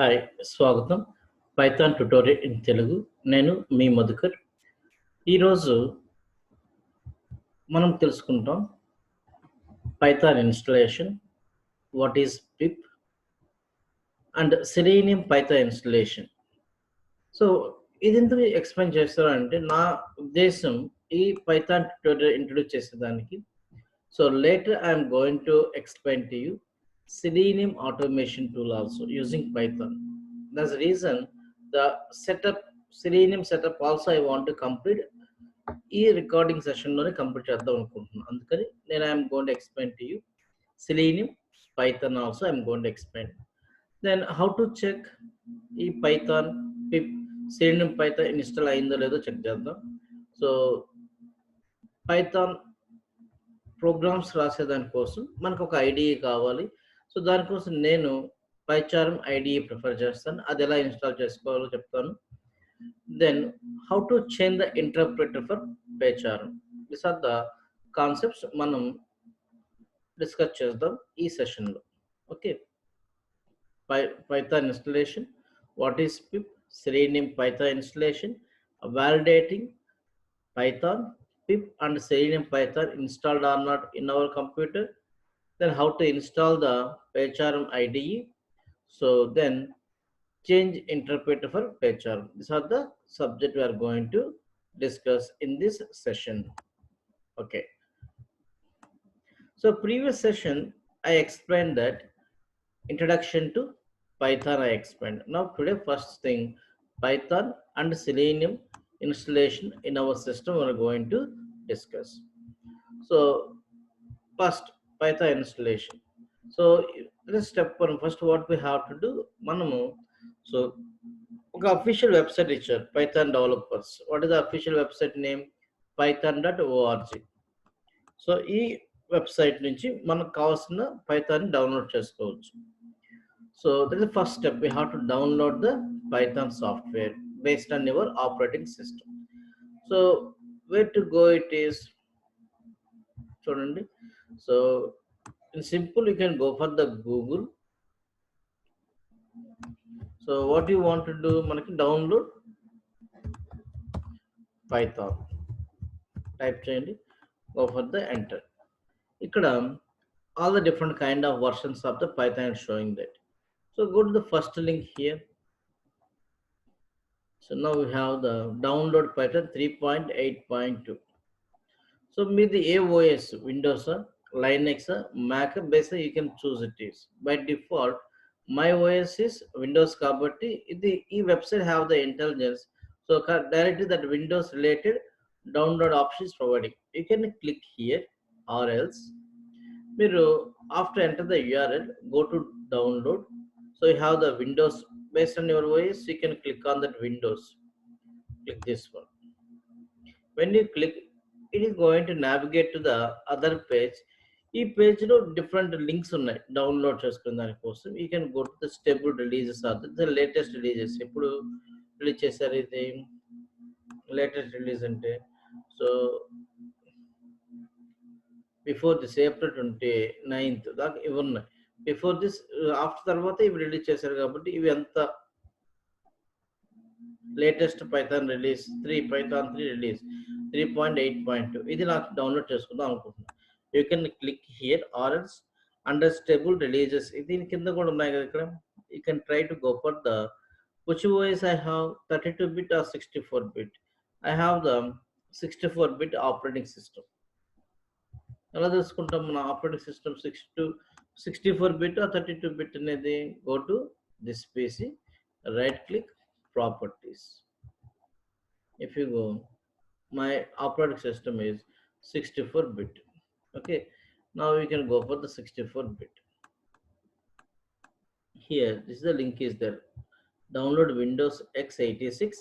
Hi స్వాగతం Python tutorial in Telugu నేను మీ మధుకర్ ఈరోజు మనం తెలుసుకుంటాం Python installation what is pip and selenium Python installation so ఇది ఎందుకు ఎక్స్ప్లెయిన్ చేస్తారంటే నా ఉద్దేశం ఈ పైథాన్ ట్యుటోరియల్ ఇంట్రొడ్యూస్ చేసేదానికి so later I'm going to explain to you Selenium automation tool also using Python. That's the reason the setup Selenium setup also I want to complete e recording session lo complete cheddam anukuntunna andukani nenu I am going to explain to you Selenium Python also I am going to explain. Then how to check e Python pip Selenium Python install ayinదో ledo check cheddam. So Python programs రాసేదాని కోసం మనకు ఒక IDE కావాలి. So దానికోసం నేను Pycharm IDE prefer చేస్తాను. అది ఎలా ఇన్స్టాల్ చేసుకోవాలో చెప్తాను. Then how to change the interpreter for Pycharm. This are the concepts మనం డిస్కస్ చేద్దాం ఈ సెషన్లో. Okay, Python installation, what is pip, Selenium Python installation, validating Python, pip and Selenium Python installed or not in our computer, then how to install the Pycharm IDE, so then change interpreter for Pycharm. These are the subject we are going to discuss in this session. Okay, so previous session I explained that introduction to Python I explained. Now today first thing Python and Selenium installation in our system we are going to discuss. So first Python installation. So let's step one. First what we have to do, manamu so oka official website icharu Python developers. What is the official website name? python.org. so ee website nunchi manaku kavasina Python download chesukovachu. So that is the first step. We have to download the Python software based on your operating system. So where to go it is చూడండి. So in simple you can go for the Google. So what you want to do, మనకి download Python type చేయండి, go for the enter. ఇక్కడ all the different kind of versions of the Python is showing that. So go to the first link here. So now we have the download Python 3.8.2. So మీది ఏ OS, Windows, Linux, Mac based you can choose it is. By default my OS is Windows కాబట్టి ఇది ఈ website have the intelligence. So directly that Windows related download option is providing. You can click here or else మీరు after enter the URL go to download. So you have the Windows based on your OS, you can click on that Windows. Click this one. When you click, it is going to navigate to the other page. ఈ page లో different links ఉన్నాయి download చేసుకునే దానికోసం. You can go to the stable releases or the latest releases. ఎప్పుడు release చేశారు ఇది latest release అంటే? So before this April 29th దాకా ఇవి ఉన్నాయి. బిఫోర్ దిస్ ఆఫ్టర్ తర్వాత ఇవి రిలీజ్ చేశారు కాబట్టి ఇవి ఎంత latest Python release 3 Python 3 release 3.8.2 ఇది నాకు డౌన్లోడ్ చేసుకుందాం అనుకుంటున్నాను. You can click here or else under stable releases. దీని కింద కూడా ఉన్నాయి కదా ఇక్కడ. You can try to go for the which OS I have, 32-bit or 64-bit. I have the 64-bit operating system. ఎలా తెలుసుకుంటాం మన operating system 64-bit or 32-bit అనేది? Go to this PC, right click, properties. If you go, my operating system is 64-bit. Okay, now you can go for the 64-bit. Here this is the link is there. Download Windows x86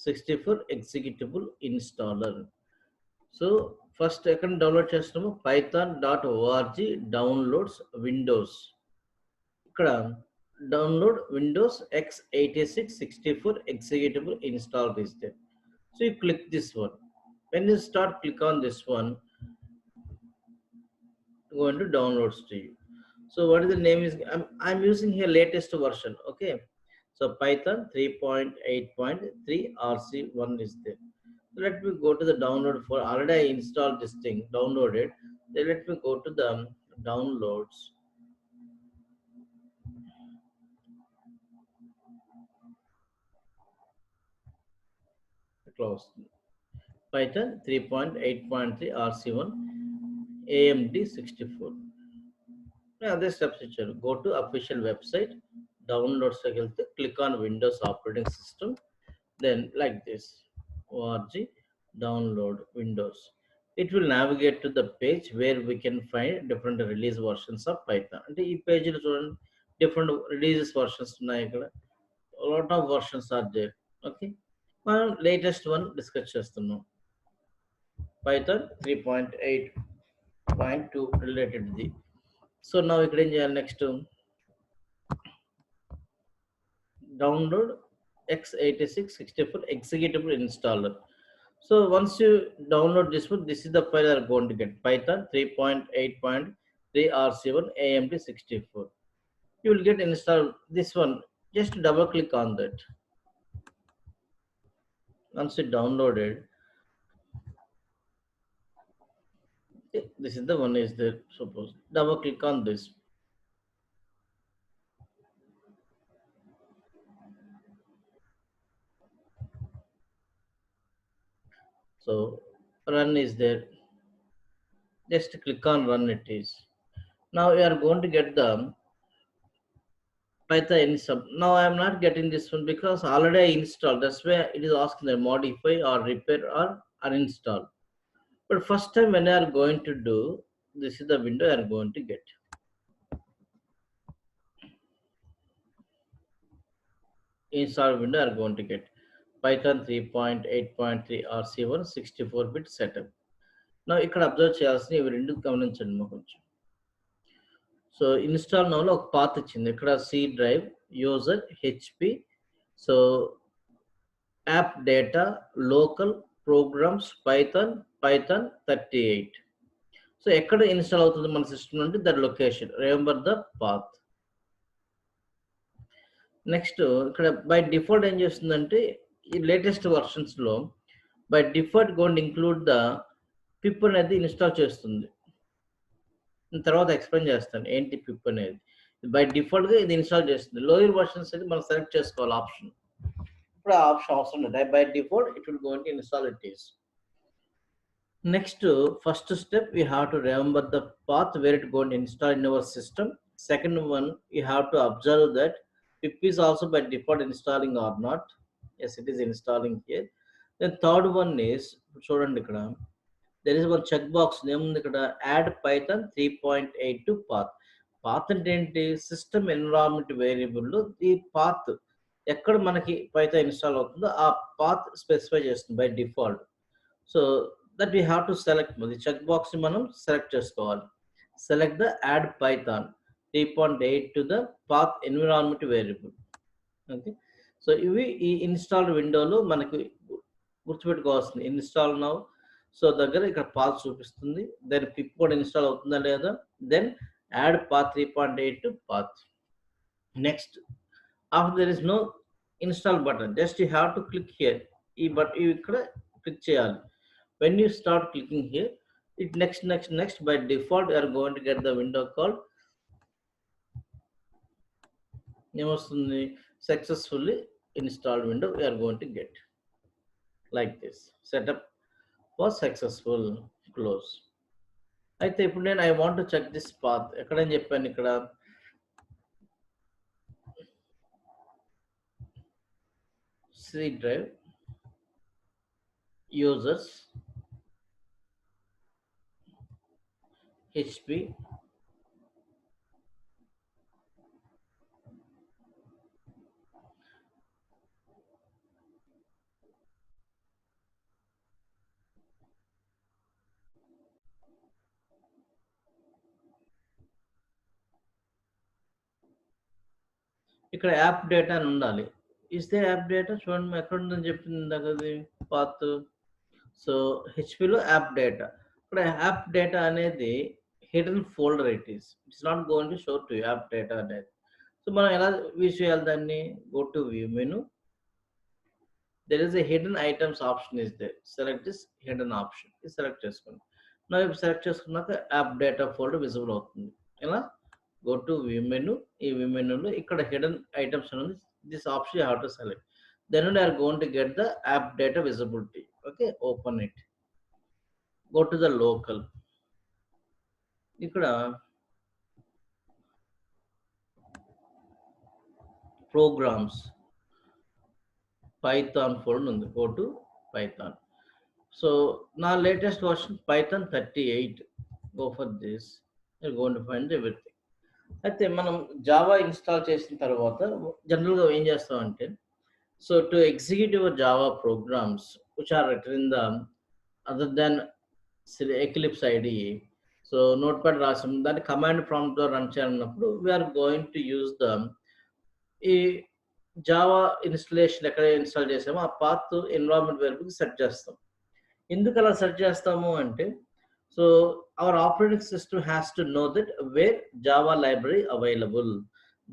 64 executable installer. So first I can download చేస్తాము python.org downloads Windows. ఇక్కడ download Windows x86 64 executable install is there. So you click this one. When you start click on this one, going to downloads to you. So what is the name is I'm using here latest version. Okay, So Python 3.8.3 RC1 is there. So let me go to the download for already I installed this thing, downloaded. Then let me go to the downloads. Close. Python 3.8.3 RC1 AMD 64. Other steps ఇచ్చారు. Go to official website, downloads click on Windows operating system, then like this, org download Windows. It will navigate to the page where we can find different release versions of Python. అంటే ఈ పేజీలో చూడండి different releases versions ఉన్నాయి ఇక్కడ. A lot of versions are there. Okay. మనం latest one discuss చేస్తున్నాం. Python 3.8.2 related the. So నా ఇక్కడ ఏం చేయాలి next download x86-64 executable installer. So once you download this one, this is the file you are going to get, Python 3.8.3 RC1 AMD 64. You will get installed this one. Just double click on that. Once you downloaded, this is the one is there. Suppose double click on this. So run is there. Just click on run. It is. Now you are going to get the Python in sub. Now I am not getting this one because already I installed. That's why it is asking the modify or repair or uninstall. But first time when I are going to do, this is the window I are going to get. Install window I are going to get Python 3.8.3 RC1 64-bit setup. Now ఇక్కడ observe చేయాల్సిన ఇవి రెండు గమనించండి మా కొంచెం. So install నౌలో ఒక path ఇచ్చింది ఇక్కడ C drive user HP so app data local programs Python 38. సో ఎక్కడ ఇన్స్టాల్ అవుతుంది మన సిస్టమ్ నుండి that location remember the path. Next ఇక్కడ బై డిఫాల్ట్ ఏం చేస్తుందంటే ఈ లేటెస్ట్ వర్షన్స్లో by default gonna include the pip అనేది ఇన్స్టాల్ చేస్తుంది. తర్వాత ఎక్స్ప్లెయిన్ చేస్తాను ఏంటి పిప్ అనేది. బై డిఫాల్ట్గా ఇది ఇన్స్టాల్ చేస్తుంది. లోయర్ వర్షన్స్ అయితే మనం సెలెక్ట్ చేసుకోవాలి ఆప్షన్. ఇప్పుడు ఆ ఆప్షన్ అవసరం లేదు. By default it will going to install it is. Next first step you have to remember the path where it going to install in your system. Second one you have to observe that pip is also by default installing or not. Yes, it is installing here. Then third one is చూడండి ఇక్కడ there is one check box ఏముంది ఇక్కడ add python 3.8 to path. Path అంటే ఏంటి system environment వేరియబుల్లో ఈ path ఎక్కడ మనకి Python install అవుతుందో ఆ పాత్ స్పెసిఫై చేస్తుంది by default. So that we have to select the check box మనం సెలెక్ట్ చేసుకోవాలి. Select the add Python 3.8 to the path environment variable. Okay so ఇవి ఈ ఇన్స్టాల్డ్ విండోలో మనకి గుర్తుపెట్టుకోవాల్సింది. ఇన్స్టాల్ నౌ సో దగ్గర ఇక్కడ పాత్ చూపిస్తుంది. దెన్ పిప్ కూడా ఇన్స్టాల్ అవుతుందా లేదా. Then add path 3.8 to path. Next after there is no install button just you have to click here. ఈ ఇక్కడ క్లిక్ చేయాలి. When you start clicking here it next by default you are going to get the window called ఏమొస్తుంది successfully installed window we're going to get like this setup was successful close. అయితే ఇప్పుడు నేను I want to check this path ఎక్కడని చెప్పాను ఇక్కడ C drive users HP ఇక్కడ app data అని ఉండాలి. ఇస్తే యాప్ డేటా చూడండి ఎక్కడ ఉందని చెప్పింది అది పాత్. సో హెచ్పిలో యాప్ డేటా ఇక్కడ యాప్ డేటా అనేది hidden folder it is not going to show to app data అనేది. సో మనం ఎలా వ్యూ చేయాలి దాన్ని? Go to view menu. There is a hidden items option is there. Select this hidden option. ఇది select చేసుకోండి. నా ఇప్పుడు సెలెక్ట్ చేసుకున్నాక యాప్ డేటా ఫోల్డర్ విజిబుల్ అవుతుంది. ఎలా? Go to view menu. ఈ వ్యూ మెనూలో ఇక్కడ హిడెన్ ఐటమ్స్ అని ఉంది. This option you have to select. Then only are going to get the app data visibility. Okay, open it. Go to the local. ఇక్కడ programs Python folder ఉంది. Go to Python. So now latest version Python 38. Go for this. You're going to find everything. అయితే మనం Java install చేసిన తర్వాత జనరల్గా ఏం చేస్తామంటే, so to execute your Java programs which are written in the other than Eclipse IDE, so notepad రాసాం దాన్ని command prompt తో రన్ చేయాలన్నప్పుడు we're going to use the ఈ జావా ఇన్స్టలేషన్ ఎక్కడ ఇన్స్టాల్ చేసామో ఆ పాత్ ఎన్విరాన్మెంట్ వేరియబుల్ సెట్ చేస్తాం. ఎందుకు అలా సెట్ చేస్తాము అంటే, so our operating system has to know that where Java library available.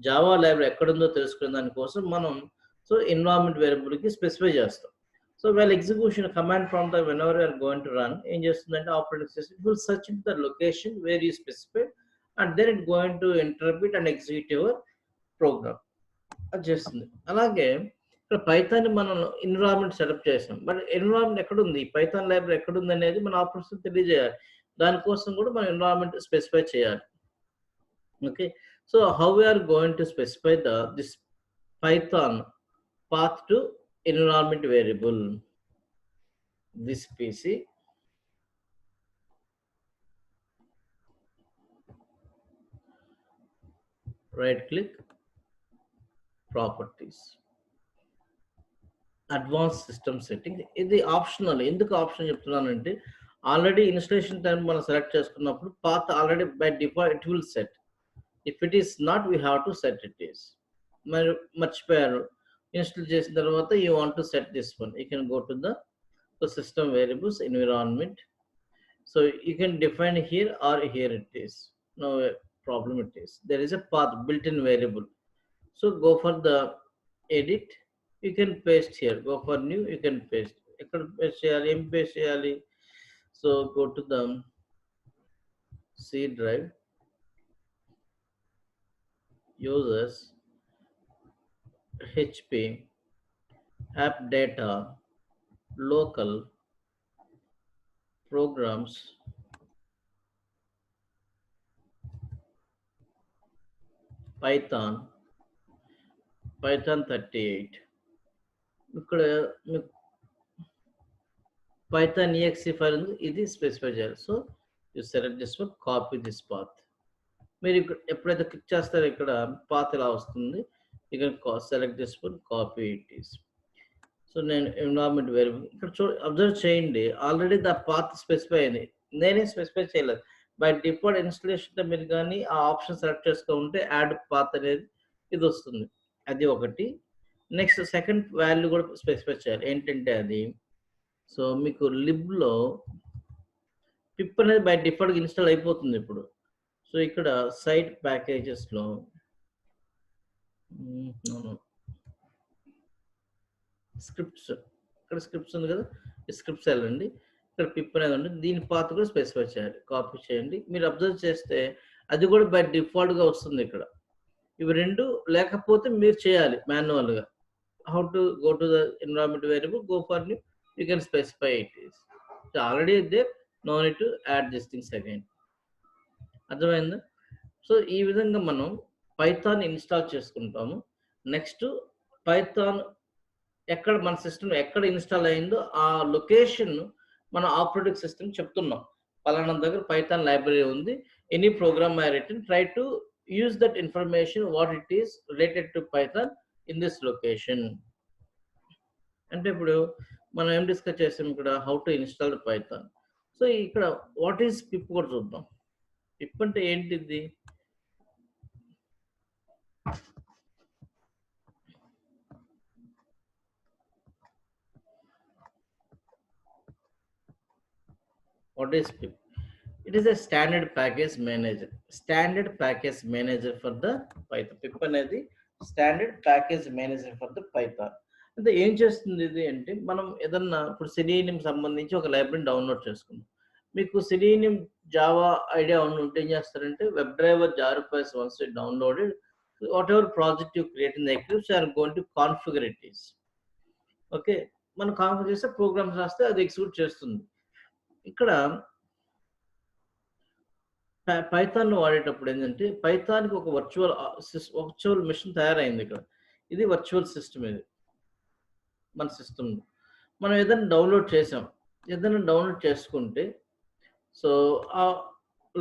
Java library ఎక్కడుందో తెలుసుకునే దానికోసం మనం సో ఎన్విరాన్మెంట్ వేరియబుల్కి స్పెసిఫై చేస్తాం. So while execution command prompt whenever you are going to run, ఏం చేస్తుందంటే operating system it will search into the location where you specified and then it going to interpret and execute your program. అది చేస్తుంది. అలాగే ఇక్కడ Python మనం environment setup చేసాం. But environment ఎక్కడుంది, Python library ఎక్కడుంది అనేది మన ఆపరేషన్ తెలియజేయాలి. దానికోసం కూడా మనం ఎన్విరాన్మెంట్ స్పెసిఫై చేయాలి. Okay, so how we're going to specify this Python path to environment variable. This PC, right click, properties, advanced system setting. ఇది ఆప్షనల్. ఎందుకు ఆప్షన్ చెప్తున్నానంటే, ఆల్రెడీ ఇన్స్టలేషన్ టైం మనం సెలెక్ట్ చేసుకున్నప్పుడు path already by default it will set. If it is not we have to set it is. మరి మర్చిపోయారు install చేసిన తర్వాత you want to set this one, you can go to the system variables environment. So you can define here or here it is. No problem it is. There is a path built-in variable. So go for the edit. You can paste here. Go for new. You can paste. Ekkada paste cheyali, em paste cheyali. So go to the C drive. Users, HP, app data, local, programs, Python 38. ఇక్కడ Python exe file ఉంది, ఇది specify చేయాలి. So you select this one, copy this path. మీరు ఇక్కడ ఎప్పుడైతే click చేస్తారో ఇక్కడ path ఇలా వస్తుంది. ఇక్కడ select this one, copy it is. So నేను ఎన్విరాన్మెంట్ వేరియబుల్ ఇక్కడ అబ్జర్వ్ చేయండి, ఆల్రెడీ ద పాత్ స్పెసిఫై అయింది. నేనే స్పెసిఫై చేయలేదు. బై డిఫాల్ట్ ఇన్స్టలేషన్ మీరు కానీ ఆ ఆప్షన్ సెలెక్ట్ చేసుకుంటే యాడ్ పాత్ అనేది ఇది వస్తుంది. అది ఒకటి. నెక్స్ట్ సెకండ్ వాల్యూ కూడా స్పెసిఫై చేయాలి. ఏంటంటే అది, సో మీకు లిబ్లో పిప్ అనేది బై డిఫాల్ట్ ఇన్స్టాల్ అయిపోతుంది ఇప్పుడు. సో ఇక్కడ సైట్ ప్యాకేజెస్లో స్క్రిప్ట్స్, ఇక్కడ స్క్రిప్ట్స్ ఉంది కదా, ఈ స్క్రిప్ట్స్ వెళ్ళండి. ఇక్కడ పిప్ అనేది ఉంది, దీని పాత్ కూడా స్పెసిఫై చేయాలి. కాపీ చేయండి. మీరు అబ్జర్వ్ చేస్తే అది కూడా బై డిఫాల్ట్గా వస్తుంది ఇక్కడ. ఇవి రెండు లేకపోతే మీరు చేయాలి మాన్యువల్గా. How to go to the environment variable, go for new, you can specify it is. Already there, no need to add this things again. అర్థమైందా? సో ఈ విధంగా మనం పైథాన్ ఇన్స్టాల్ చేసుకుంటాము. నెక్స్ట్ పైథాన్ ఎక్కడ మన సిస్టమ్ ఎక్కడ ఇన్స్టాల్ అయిందో ఆ లొకేషన్ మన ఆపరేటింగ్ సిస్టమ్ చెప్తున్నాం. పలానా దగ్గర పైథాన్ లైబ్రరీ ఉంది, any program I written, try to use that information what it is related to Python in this location. అంటే ఇప్పుడు మనం ఏం డిస్కస్ చేసాం ఇక్కడ, how to install Python. So ఇక్కడ వాట్ ఈస్ పిప్ కూడా చూద్దాం. పిప్ అంటే ఏంటిది? What is pip? It is a standard package manager. Standard package manager for the Python. Pip అనేది standard package manager for the Python. అంటే ఏం చేస్తుంది ఇది అంటే, మనం ఏదన్నా ఇప్పుడు సెలీనియం సంబంధించి ఒక లైబ్రరీని డౌన్లోడ్ చేసుకున్నాం. మీకు సెలీనియం జావా ఐడియా ఉంటే ఏం చేస్తారంటే, web driver jar files once downloaded, whatever project you create in the Eclipse are going to configure it is. Okay, మనం కాన్ఫిగర్ చేస్తే ప్రోగ్రామ్స్ రాస్తే అది ఎగ్జిక్యూట్ చేస్తుంది. ఇక్కడ పైథాన్ వాడేటప్పుడు ఏంటంటే, పైథాన్కి ఒక వర్చువల్ మిషన్ తయారైంది ఇక్కడ. ఇది వర్చువల్ సిస్టమ్. ఇది మన సిస్టమ్. మనం ఏదైనా డౌన్లోడ్ చేసాం, ఏదైనా డౌన్లోడ్ చేసుకుంటే, సో ఆ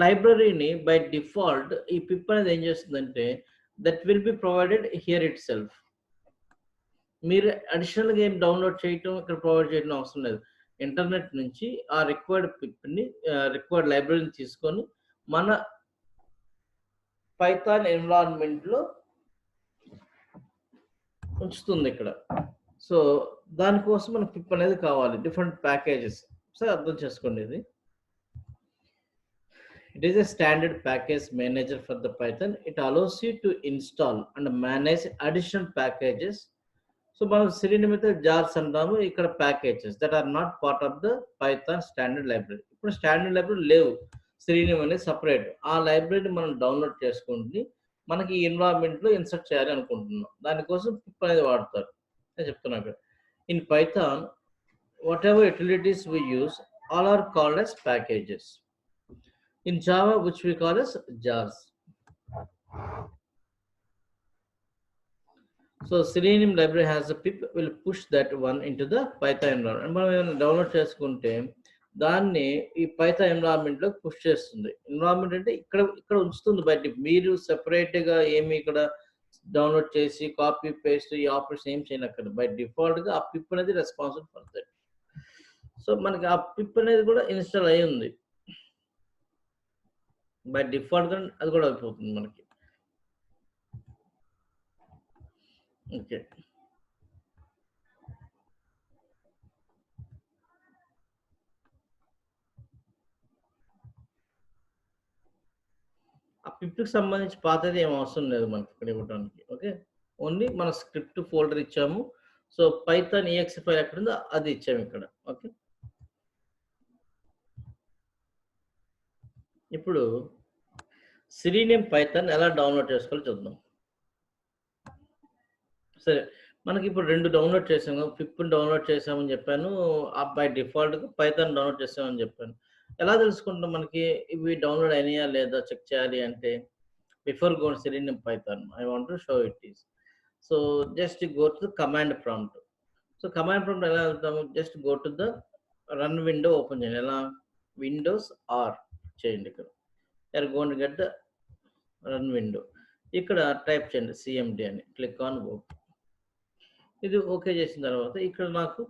లైబ్రరీని బై డిఫాల్ట్ ఈ పిప్ అనేది ఏం చేస్తుందంటే, that will be provided here it self. మీరు అడిషనల్గా ఏం డౌన్లోడ్ చేయటం, ఇక్కడ ప్రొవైడ్ చేయడం అవసరం లేదు. ఇంటర్నెట్ నుంచి ఆ రిక్వైర్డ్ పిప్ని, రిక్వైర్డ్ లైబ్రరీని తీసుకొని మన పైథాన్ ఎన్విరాన్మెంట్లో ఉంచుతుంది ఇక్కడ. సో దానికోసం మనకు పిప్ అనేది కావాలి, డిఫరెంట్ ప్యాకేజెస్. సో అర్థం చేసుకోండి ఇది. It is a standard package manager for the Python. It allows you to install and manage additional packages. So మనం Selenium అయితే jars అంటాము, ఇక్కడ packages that are not part of the Python standard library. ఇప్పుడు standard library లేవు, Selenium అనేది separate. ఆ లైబ్రరీని మనం డౌన్లోడ్ చేసుకుంటే మనకి ఈ ఎన్విరాన్మెంట్లో ఇన్సర్ట్ చేయాలి అనుకుంటున్నాం, దానికోసం పిప్ అనేది వాడతారు అని చెప్తున్నాను. In Python, whatever utilities we use, all are called as packages. In Java, which we call as jars. So Selenium library has a pip, will push that one into the Python environment. మనం download చేసుకుంటే దాన్ని ఈ Python environment లో push చేస్తుంది. Environment అంటే ఇక్కడ ఉంచుతుంది బయట. మీరు సెపరేట్ గా ఏమి ఇక్కడ డౌన్లోడ్ చేసి కాపీ పేస్ట్ ఈ ఆపరేషన్ ఏం చేయనక్కర్లేదు. బై డిఫాల్ట్ గా ఆ పిప్ అనేది రెస్పాన్సిబుల్ ఫర్ దట్. సో మనకి ఆ పిప్ అనేది కూడా ఇన్స్టాల్ అయి ఉంది బై డిఫాల్ట్ గా, అది కూడా అయిపోతుంది మనకి. ఓకే, ఆ పిప్కి సంబంధించి పాతది ఏం అవసరం లేదు మనకి ఇక్కడ ఇవ్వడానికి. ఓకే, ఓన్లీ మన స్క్రిప్ట్ ఫోల్డర్ ఇచ్చాము. సో పైథాన్ exe ఫైల్ ఎక్కడ ఉందో అది ఇచ్చాము ఇక్కడ. ఓకే, ఇప్పుడు Selenium Python ఎలా డౌన్లోడ్ చేసుకోవాలో చూద్దాం. సరే, మనకి ఇప్పుడు 2 డౌన్లోడ్ చేసాము. పిప్ డౌన్లోడ్ చేసామని చెప్పాను, బై డిఫాల్ట్గా పైథాన్ డౌన్లోడ్ చేసామని చెప్పాను. ఎలా తెలుసుకుంటాం మనకి ఇవి డౌన్లోడ్ అయినాయా లేదా చెక్ చేయాలి అంటే, before go Selenium Python, I want to show it is. So just go to the command prompt. So command prompt ఎలా వెళ్తాము, just go to the run window open చేయండి. ఎలా, విండోస్ ఆర్ చేయండి. ఇక్కడ you are going to get the run window. ఇక్కడ type చేయండి cmd అని, click on okay. ఇది ఓకే చేసిన తర్వాత ఇక్కడ నాకు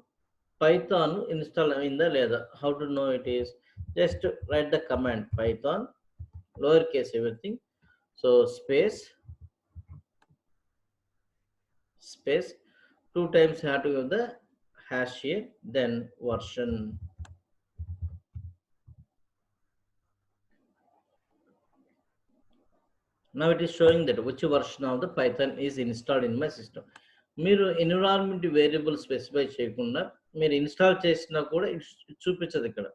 పైథాన్ ఇన్స్టాల్ అయిందా లేదా, how to know it is, just right the command Python lower case everything, so space 2 times you have to give the hash here, then version. Now it is showing that which version of the Python is installed in my system. మీరు environment variable specify చేయకుండా మీరు install చేసినా కూడా చూపించదు ఇక్కడ.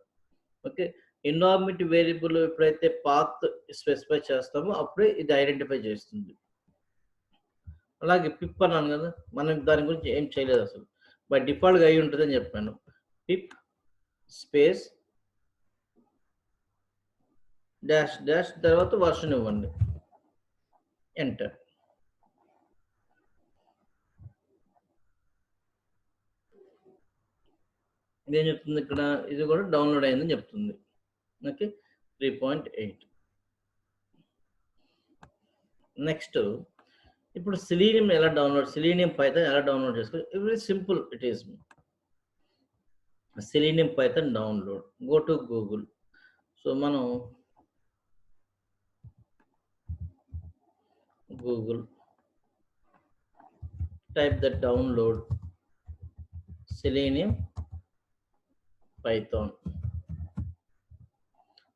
Okay, environment variable ఎప్పుడైతే path specify చేస్తామో అప్పుడే ఇది ఐడెంటిఫై చేస్తుంది. అలాగే పిప్ అన్నాను కదా, మనం దాని గురించి ఏం చేయలేదు అసలు, బై డిఫాల్ట్గా అయి ఉంటుంది అని చెప్పాను. పిప్ స్పేస్ డాష్ డాష్ తర్వాత వర్షన్ ఇవ్వండి, ఎంటర్. ఇదేం చెప్తుంది ఇక్కడ, ఇది కూడా డౌన్లోడ్ అయిందని చెప్తుంది. ఓకే, 3.8. నెక్స్ట్, ఇప్పుడు Selenium ఎలా డౌన్లోడ్, Selenium Python ఎలా డౌన్లోడ్ చేసుకోవాలి, very simple it is. Selenium Python download, go to Google. So మనం Google type the download Selenium Python.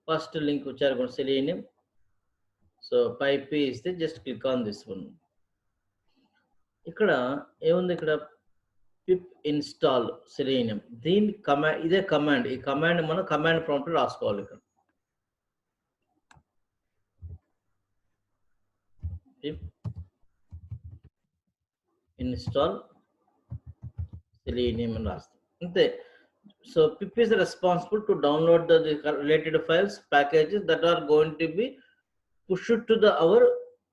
First link which are going Selenium. So pip is the just click on this one. ఇక్కడ ఏముంది ఇక్కడ pip install selenium దీని command ఇదే command ఈ command మనం command prompt రాసుకోవాలి ఇక్కడ pip install selenium అని రాస్తాం అంతే so pip is responsible to download the related files packages that are going to be pushed to the our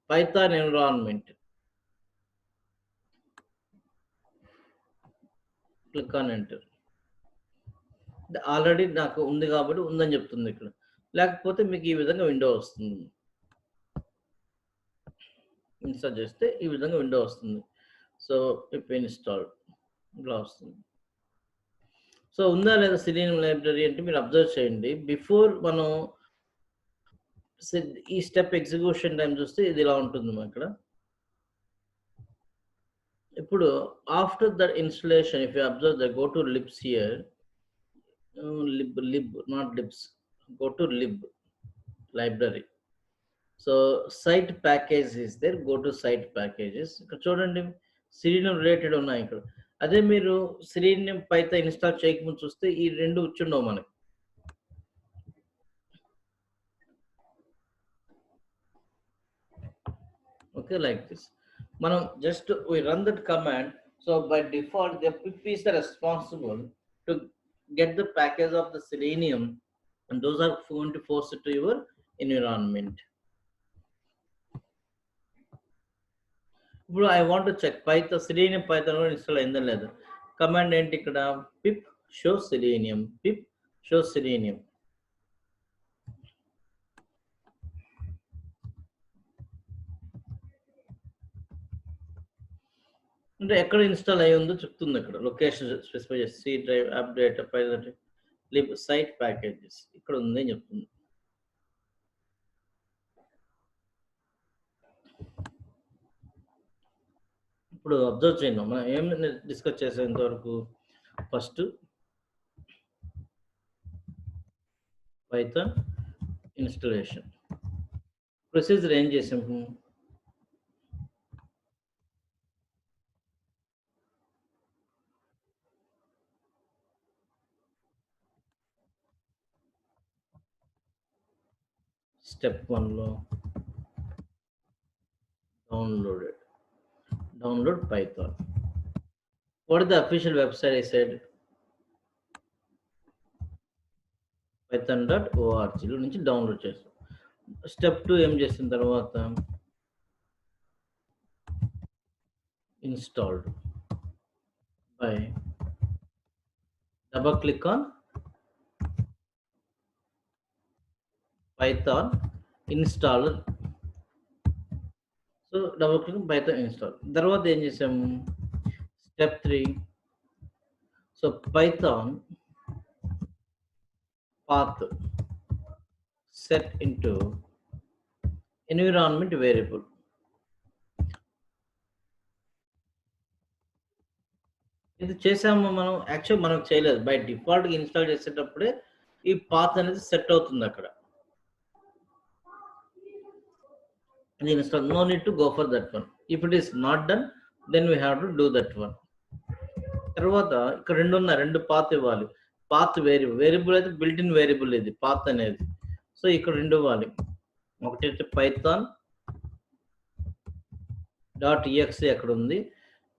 python environment. Click on enter. Already నాకు ఉంది కాబట్టి ఉందని చెప్తుంది ఇక్కడ లేకపోతే మీకు ఈ విధంగా విండో వస్తుంది ఇన్స్టాల్ చేస్తే ఈ విధంగా విండో వస్తుంది సో పిప్ ఇన్స్టాల్ ఇలా వస్తుంది సో ఉందా లేదా సెలీనియం లైబ్రరీ అంటే మీరు అబ్జర్వ్ చేయండి బిఫోర్ మనం ఈ స్టెప్ ఎగ్జిక్యూషన్ టైం చూస్తే ఇది ఇలా ఉంటుంది ఇక్కడ ఇప్పుడు after that installation if you observe the go to libs here lib not libs go to lib library so site package is there go to site packages ఇక్కడ చూడండి selenium రిలేటెడ్ ఉన్నాయి ఇక్కడ అదే మీరు selenium python ఇన్స్టాల్ చేయకముందు చూస్తే ఈ రెండు వచ్చుండవు మనకి okay like this మనం just we run that command so by default the pip is responsible to get the package of the selenium and those are going to force it to your environment. Now I want to check python selenium python install ayinda ledha command enti ikkada pip show selenium pip show selenium అంటే ఎక్కడ install అయ్యి ఉందో చెప్తుంది అక్కడ location specify చేసి C drive update Python lib site packages ఇక్కడ ఉంది అని చెప్తుంది ఇప్పుడు అబ్జర్వ్ చేయండి మనం ఏం డిస్కస్ చేసేంత వరకు ఫస్ట్ పైథాన్ ఇన్స్టాలేషన్ ప్రొసీజర్ ఏం చేసాము step 1 lo download python what is the official website I said python.org లో నుంచి డౌన్లోడ్ చేస్తాం స్టెప్ 2 ఏం చేసిన తర్వాత installed by double click on python installer so double click on python install తర్వాత ఏం చేసాము step 3 so python path set into environment variable ఇది చేసాము మనం యాక్చువల్ మనం చేయలేదు బై డిఫాల్ట్ ఇన్స్టాల్ చేసేటప్పుడే ఈ పాత్ అనేది సెట్ అవుతుంది అక్కడ install no need to go for that one if it is not done then we have to do that one తర్వాత ఇక్కడ రెండు పాత్ ఇవ్వాలి పాత్ వేరియబుల్ అయితే బిల్ట్ ఇన్ వేరియబుల్ ఇది పాత్ అనేది సో ఇక్కడ రెండు ఇవ్వాలి ఒకటి అయితే python .exe అక్కడ ఉంది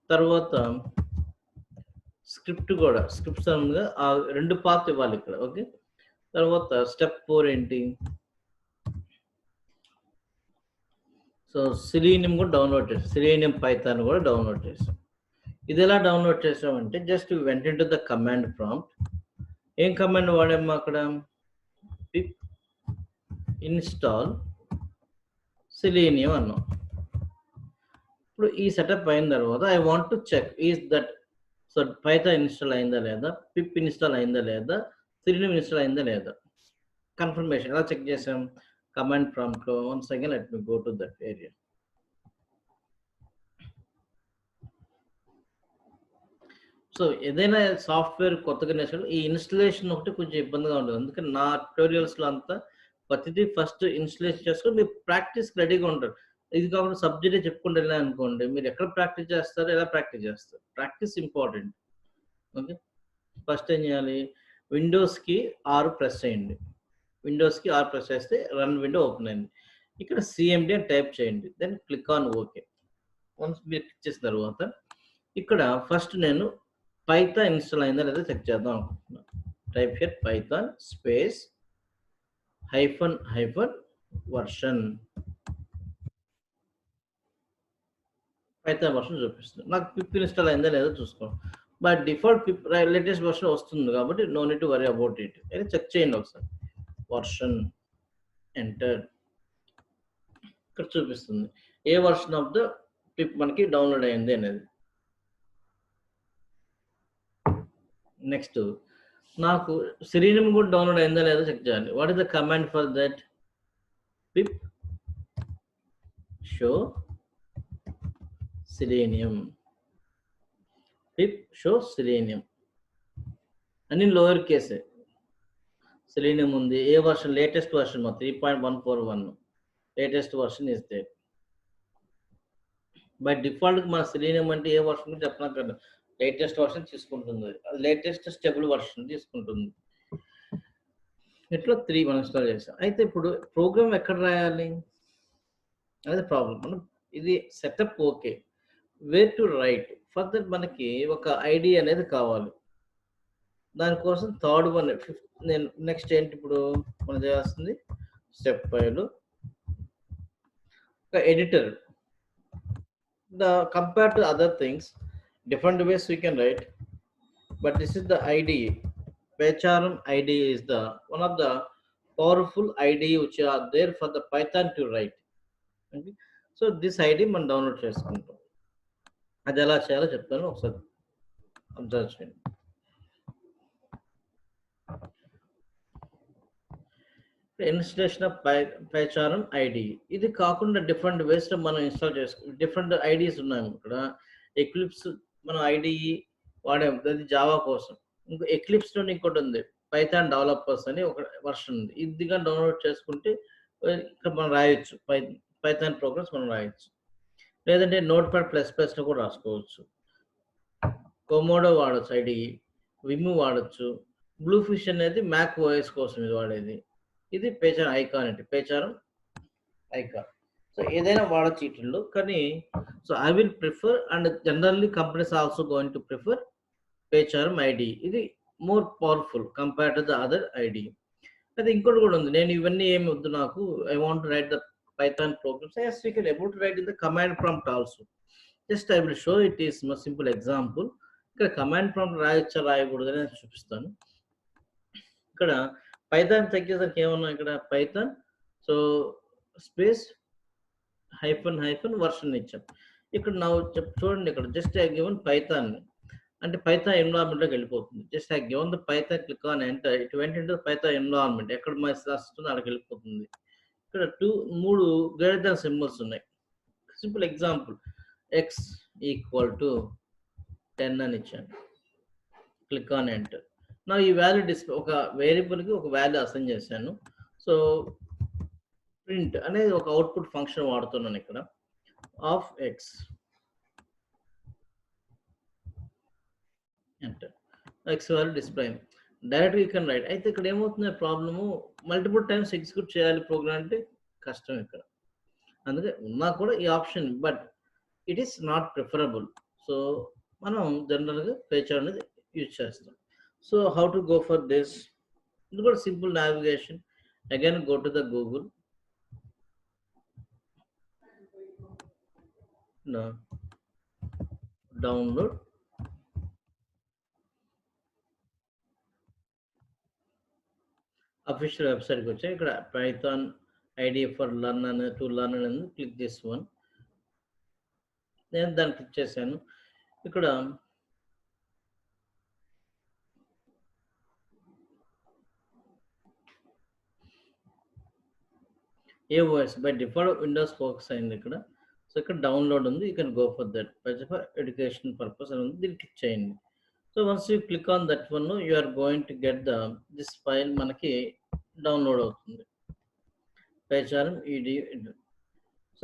తర్వాత స్క్రిప్ట్ కూడా స్క్రిప్ట్స్ అనగా ఆ రెండు పాత్ ఇవ్వాలి ఇక్కడ ఓకే తర్వాత స్టెప్ 4 ఏంటి సో సెలీనియం కూడా డౌన్లోడ్ చేసాం సెలీనియం పైథాన్ కూడా డౌన్లోడ్ చేసాం ఇది ఎలా డౌన్లోడ్ చేసామంటే జస్ట్ వెంట ఇంటూ ద కమాండ్ ప్రాంప్ట్ ఏం కమాండ్ వాడాము అక్కడ పిప్ ఇన్స్టాల్ సెలీనియం అన్నాం ఇప్పుడు ఈ సెటప్ అయిన తర్వాత I want to check is that so Python install అయిందా లేదా పిప్ ఇన్స్టాల్ అయిందా లేదా సెలీనియం ఇన్స్టాల్ అయిందా లేదా కన్ఫర్మేషన్ ఎలా చెక్ చేసాం command prompt lo once again let me go to that area so ఏదైనా సాఫ్ట్వేర్ కొత్తగా నేర్చుకుంటే ఈ ఇన్స్టాలేషన్ ఒకటి కొంచెం ఇబ్బందిగా ఉంటుంది అందుకని నా ట్యూటోరియల్స్ లో అంతా ప్రతిదీ ఫస్ట్ ఇన్స్టలేషన్ చేసుకొని మీరు ప్రాక్టీస్ రెడీగా ఉంటారు. ఇది కాకుండా సబ్జెక్టే చెప్పుకుంటూ వెళ్ళారనుకోండి, మీరు ఎక్కడ ప్రాక్టీస్ చేస్తారు, ఎలా ప్రాక్టీస్ చేస్తారు? Practice important. ఓకే. ఫస్ట్ ఏం చేయాలి? విండోస్‌కి 6 ప్రెస్ చేయండి. విండోస్‌కి 6 ప్రెస్ చేస్తే రన్ విండో ఓపెన్ అయింది. ఇక్కడ సీఎండీ అని టైప్ చేయండి. Then click on okay. Once మీరు క్లిక్ చేసిన తర్వాత ఇక్కడ ఫస్ట్ నేను పైథాన్ ఇన్‌స్టాల్ అయిందా లేదా చెక్ చేద్దాం అనుకుంటున్నాను. Type here Python space hyphen version. Python version చూపిస్తుంది. నాకు పిప్ ఇన్‌స్టాల్ అయిందా లేదా చూసుకోండి. By default pip latest version వస్తుంది కాబట్టి no need to worry about it. అయితే చెక్ చేయండి ఒకసారి. Version enter. ఇక్కడ చూపిస్తుంది. ఏ వర్షన్ ఆఫ్ ద పిప్ మనకి డౌన్‌లోడ్ అయింది అనేది. నెక్స్ట్ నాకు సెలీనియం కూడా డౌన్‌లోడ్ అయిందా లేదా చెక్ చేయాలి. What is the command for that? Pip show selenium. Pip show selenium. అన్ని లోయర్ కేసే. సెలీనియం ఉంది. ఏ version? Latest version 3.141. Latest version is there. By default మన సెలీనియం అంటే ఏ వర్షన్ చెప్పనక్కర్లేదు. లేటెస్ట్ వర్షన్ తీసుకుంటుంది. లేటెస్ట్ స్టేబుల్ వర్షన్ తీసుకుంటుంది. ఇట్లా 3 మనం ఇన్‌స్టాల్ చేసాం. అయితే ఇప్పుడు ప్రోగ్రామ్ ఎక్కడ రాయాలి? అదే ప్రాబ్లమ్. మనం ఇది setup okay. Where to write? Further మనకి ఒక ఐడీ అనేది కావాలి. దానికోసం థర్డ్ వన్ నేను నెక్స్ట్ ఏంటి ఇప్పుడు మనం చేయాల్సింది స్టెప్ 5లో ఒక editor. Compared to other things, different ways we can write, but this is the IDE. Pycharm IDE is the one of the powerful IDE which are there for the Python to write. Okay? So this IDE మనం download చేసుకుంటాం. అది ఎలా చేయాలో చెప్తాను, ఒకసారి observe చేయండి. Installation of Pycharm IDE. ఇది కాకుండా డిఫరెంట్ వేస్ లో మనం ఇన్స్టాల్ చేసుకో డిఫరెంట్ ఐడిస్ ఉన్నాయి ఇక్కడ. ఎక్లిప్స్ మనం ఐడిఈ వాడాము, అది జావా కోసం. ఇంకో ఎక్లిప్స్ లో ఇంకోటి ఉంది, పైథాన్ డెవలపర్స్ అని ఒక వర్షన్ ఉంది. ఇదిగా డౌన్లోడ్ చేసుకుంటే ఇక్కడ మనం రాయొచ్చు, పైథాన్ ప్రోగ్రామ్స్ మనం రాయొచ్చు. లేదంటే నోట్ ప్యాడ్ ప్లస్ ప్లస్ లో కూడా రాసుకోవచ్చు. కొమోడో వాడచ్చు, ఐడిఈ విమ్ వాడచ్చు. బ్లూ ఫిష్ అనేది మ్యాక్ ఓఎస్ కోసం ఇది వాడేది. ఇది పేచారం ఐకాన్ అంటే పేచారం ఐకాన్. సో ఏదైనా వాడచ్చు వీటిల్లో. కానీ so I will prefer and generally companies also going to prefer PyCharm IDE. ఇది more powerful compare to the other IDE. అయితే ఇంకోటి కూడా ఉంది. నేను ఇవన్నీ ఏమి వద్దు నాకు, I want to write the Python programs. yes we can able to write in the command prompt also. just I will show it is a simple example. ఇక్కడ కమాండ్ ప్రాంప్ట్ రాయొచ్చా రాయకూడదు అని చూపిస్తాను. ఇక్కడ పైథాన్ తగ్గేసరికి ఏమన్నా ఇక్కడ Python so space hyphen version ఇచ్చాం. ఇక్కడ నా చూడండి, ఇక్కడ జస్ట్ ఐ గివెన్ పైథాన్ అంటే పైథాన్ ఎన్విరాన్మెంట్లోకి వెళ్ళిపోతుంది. Just I given the Python click on enter, it went into Python environment. ఎక్కడ మా వస్తుందో అక్కడికి వెళ్ళిపోతుంది. ఇక్కడ 3 గ్రేటర్ దాన్ సింబల్స్ ఉన్నాయి. Simple example X equal to 10 అని ఇచ్చాను. Click on enter. నా ఈ వాల్యూ డిస్ప్లే ఒక వేరియబుల్కి ఒక వాల్యూ అసైన్ చేశాను. సో ప్రింట్ అనేది ఒక అవుట్పుట్ ఫంక్షన్ వాడుతున్నాను ఇక్కడ. Of X enter. X value display అయింది. డైరెక్ట్గా యూ కెన్ రైట్. అయితే ఇక్కడ ఏమవుతుంది ప్రాబ్లము, మల్టిపుల్ టైమ్స్ ఎగ్జిక్యూట్ చేయాలి ప్రోగ్రామ్ అంటే కష్టం ఇక్కడ. అందుకే ఉన్నా కూడా ఈ option, but it is not preferable. So మనం జనరల్గా పేచర్ అనేది యూజ్ చేస్తాం. So how to go for this? ఇది కూడా simple navigation. Again go to the Google. Download official వెబ్సైట్కి వచ్చాయి. ఇక్కడ పైథాన్ ఐడి ఫర్ లర్న్ అనేది టు లర్న్ అనేది క్లిక్ దిస్ వన్. నేను దాన్ని క్లిక్ చేశాను. ఇక్కడ ఏ OS by default Windows focus అయింది ఇక్కడ. సో ఇక్కడ డౌన్లోడ్ ఉంది, you can go for that for education purpose అని ఉంది, దీన్ని క్లిక్ చేయండి. So once you click on that one you are going to get the this file మనకి download అవుతుంది. Pycharm IDE. So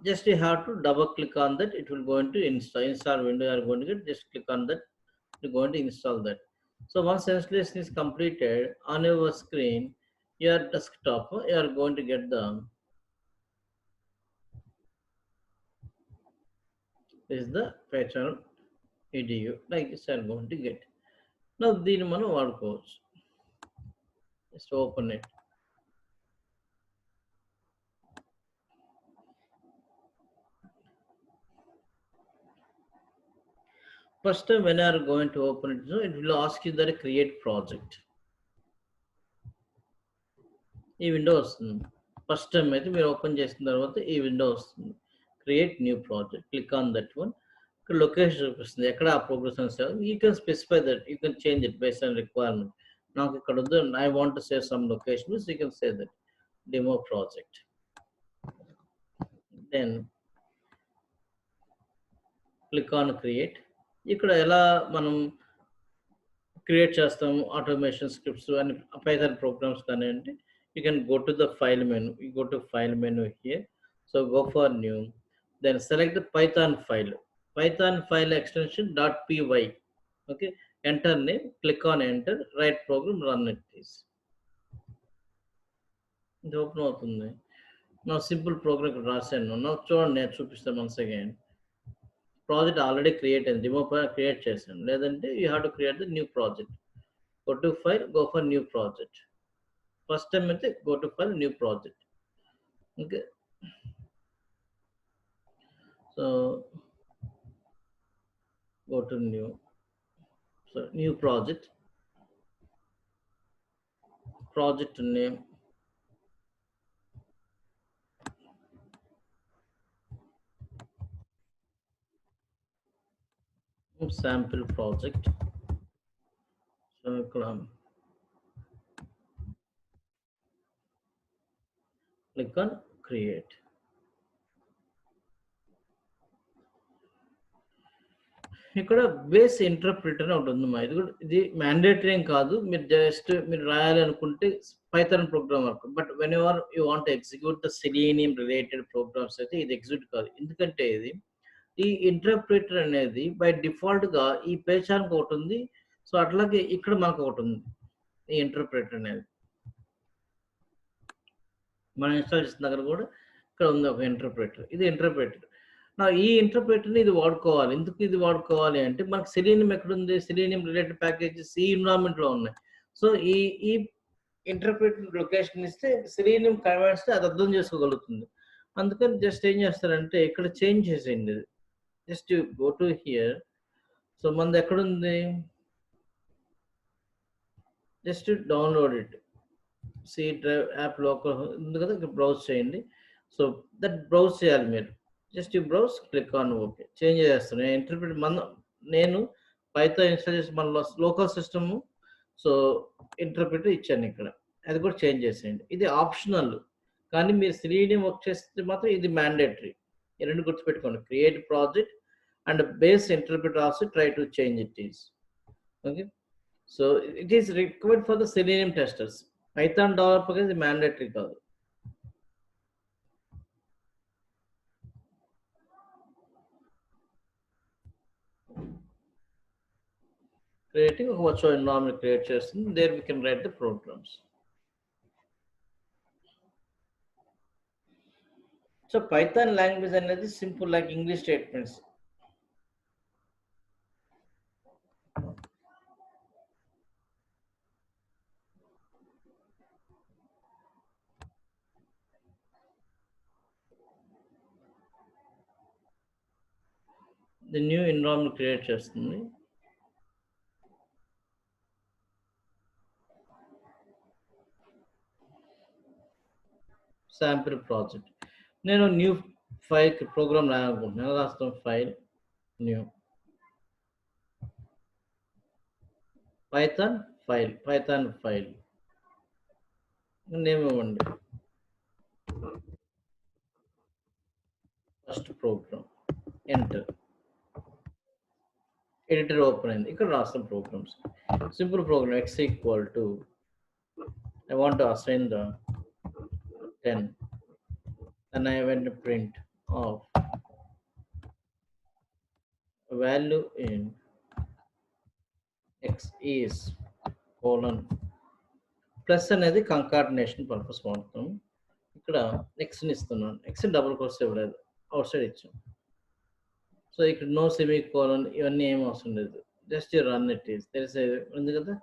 just you have to double click on that. It will go into install window. You are going to get, just click on that. You're going to install that. So once installation is completed on your screen, your desktop, you are going to get the, this is the Pycharm IDE. Like this, you are going to get. Now దీన్ని మనం వాడుకోవచ్చు. Just open it. First time when you are going to open it, it will ask you that create project. ఈ window వస్తుంది. First time అయితే మీరు open చేసిన తర్వాత ఈ విండో వస్తుంది. Create new project, click on that one. ఇక్కడ location చూపిస్తుంది, ఎక్కడ ఆ progress. You can specify that, you can change it based on requirement. నాకు ఇక్కడ వద్దు, I want to save some location, you can save that demo project. Then click on create. ఇక్కడ ఎలా మనం క్రియేట్ చేస్తాము ఆటోమేషన్ స్క్రిప్ట్స్ అని Python programs కానివ్వండి. You can go to the file menu. You go to file menu here. So go for new. Then select the Python file. Python file extension .py. Okay. Enter name. Click on enter. Write program. Run it, please. It open అవుతుంది. Now simple program రాసాను. Now చూడండి, నేను చూపిస్తాను once again. Project already created. Demo create చేశాను. లేదంటే you have to create the new project. Go to file. Go for new project. First time అయితే go to file, new project. Okay. So go to new. So new project. Project name. Sample project. So click on create. ఇక్కడ base interpreter ఒకటి ఉందమ్మా. ఇది mandatory ఏం కాదు, మీరు just మీరు రాయాలి అనుకుంటే Python program work. But whenever you want execute the Selenium related programs అయితే ఇది ఎగ్జిక్యూట్ కాదు. ఎందుకంటే ఇది ఈ ఇంటర్ప్రిటర్ అనేది బై డిఫాల్ట్ గా ఈ పేచార్మ్ ఒకటి ఉంది. సో అట్లాగే ఇక్కడ మనకు ఒకటి ఉంది ఈ ఇంటర్ప్రిటర్ అనేది. మనం ఇన్స్టాల్ చేసిన దగ్గర కూడా ఇక్కడ ఉంది ఒక ఇంటర్ప్రిటర్. ఇది ఇంటర్ప్రిటర్. ఈ ఇంటర్ప్రిటర్ని ఇది వాడుకోవాలి. ఎందుకు ఇది వాడుకోవాలి అంటే మనకు సెలీనియం ఎక్కడుంది, సెలీనియం రిలేటెడ్ ప్యాకేజెస్ ఈ ఎన్విరాన్మెంట్లో ఉన్నాయి. సో ఈ ఇంటర్ప్రిటర్ లొకేషన్ ఇస్తే సెలీనియం కమాండ్స్ అది అర్థం చేసుకోగలుగుతుంది. అందుకని జస్ట్ ఏం చేస్తారంటే ఇక్కడ చేంజ్ చేసేయండి. Just go to here. So మనది ఎక్కడుంది, just download it. C drive app local ఉంది కదా, ఇక్కడ బ్రౌజ్ చేయండి. సో దట్ బ్రౌజ్ చేయాలి మీరు. Just you browse, click on okay. Change చేస్తాను నేను ఇంటర్ప్రిట్ నేను పైథాన్ ఇన్స్టాల్ చేసి మన లోకల్ సిస్టమ్. సో ఇంటర్ప్రిటర్ ఇచ్చాను ఇక్కడ, అది కూడా చేంజ్ చేసేయండి. ఇది ఆప్షనల్, కానీ మీరు సెలీనియం వర్క్ చేస్తే మాత్రం ఇది మ్యాండేటరీ. ఈ రెండు గుర్తుపెట్టుకోండి, create project and base interpreter also try to change it is. Okay. So it is required for the selenium testers. Python developer ఇది మ్యాండేటరీ కాదు. Creating a virtual environment create చేస్తుంది. There we can write the programs. So Python language అనేది simple like English statements. The new environment create చేస్తుంది. Sample project. నేను new file program రాయాలనుకుంటున్నాను. రాస్తాం file new Python file name ఇవ్వండి. First program enter. Editor open అయింది. ఇక్కడ రాస్తాం programs. Simple program x = I want to assign the 10. and I went to print of value in x is colon plus అనేది కంకార్డినేషన్ purpose వాడతాం. ఇక్కడ ఎక్స్ని ఇస్తున్నాను, X double course ఇవ్వలేదు, out side ఇచ్చాం. So ఇక్కడ నో సెమీ కోలన్ ఇవన్నీ ఏం అవసరం లేదు, జస్ట్ రన్ ఇట్ ఈస్ తెలిసే ఉంది కదా.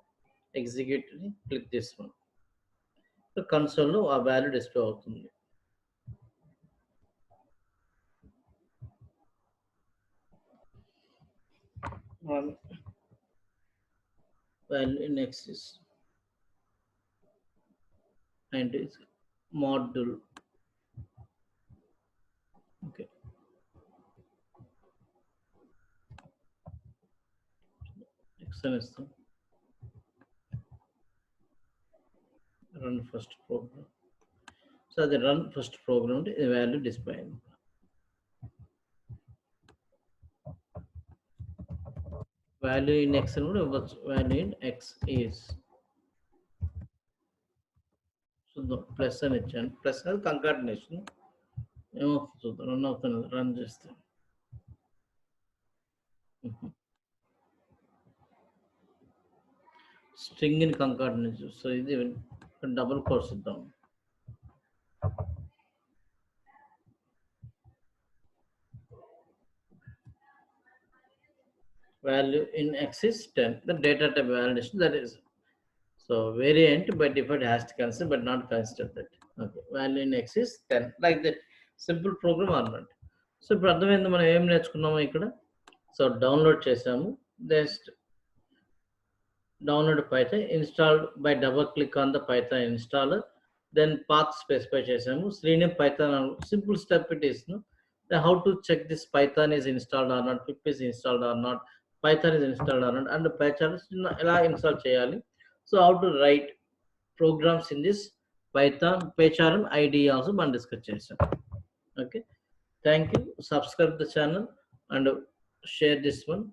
ఎగ్జిక్యూట్ క్లిక్ చేస్తున్నాం, కన్సోల్లో ఆ వాల్యూ డిస్ప్లే అవుతుంది. Value in x is and is module. Okay, x అని ఇస్తాం. Run first program. సో అది రన్ ఫస్ట్ ప్రోగ్రామ్ అంటే ఈ వాల్యూ డిస్ప్లే అయింది. వాల్యూ ఇన్ ఎక్స్ అని కూడా ఇవ్వచ్చు. వాల్యూ ఇన్ ఎక్స్ ఈజ్ చూద్దాం, ప్లస్ అని ఇచ్చాను. ప్లస్ అనేది కంకార్డినేషన్ ఏమవుతుంది చూద్దాం. రన్ అవుతుంది, రన్ చేస్తే స్ట్రింగ్ ఇన్ కంకార్డినేషన్. సో ఇది డబుల్ కోర్స్ ఇద్దాం. Value in x is 10. The data type validation, that is, so variant by default has to consider but not consider that. Okay, value in x is 10, like that. Simple program అన్నమాట. So ఇప్పుడు అర్థమైంది మనం ఏం నేర్చుకున్నాము ఇక్కడ. So download చేసాము, just download Python, installed by double click on the Python installer, then path specify చేసాము. Selenium Python, simple step it is, no? Then how to check this Python is installed or not, pip is installed or not, Python is installed or not, and Pycharm ఎలా install చేయాలి. So how to write programs in this Pycharm IDE also మనం discuss చేసాం. Okay, thank you. Subscribe the channel and share this one.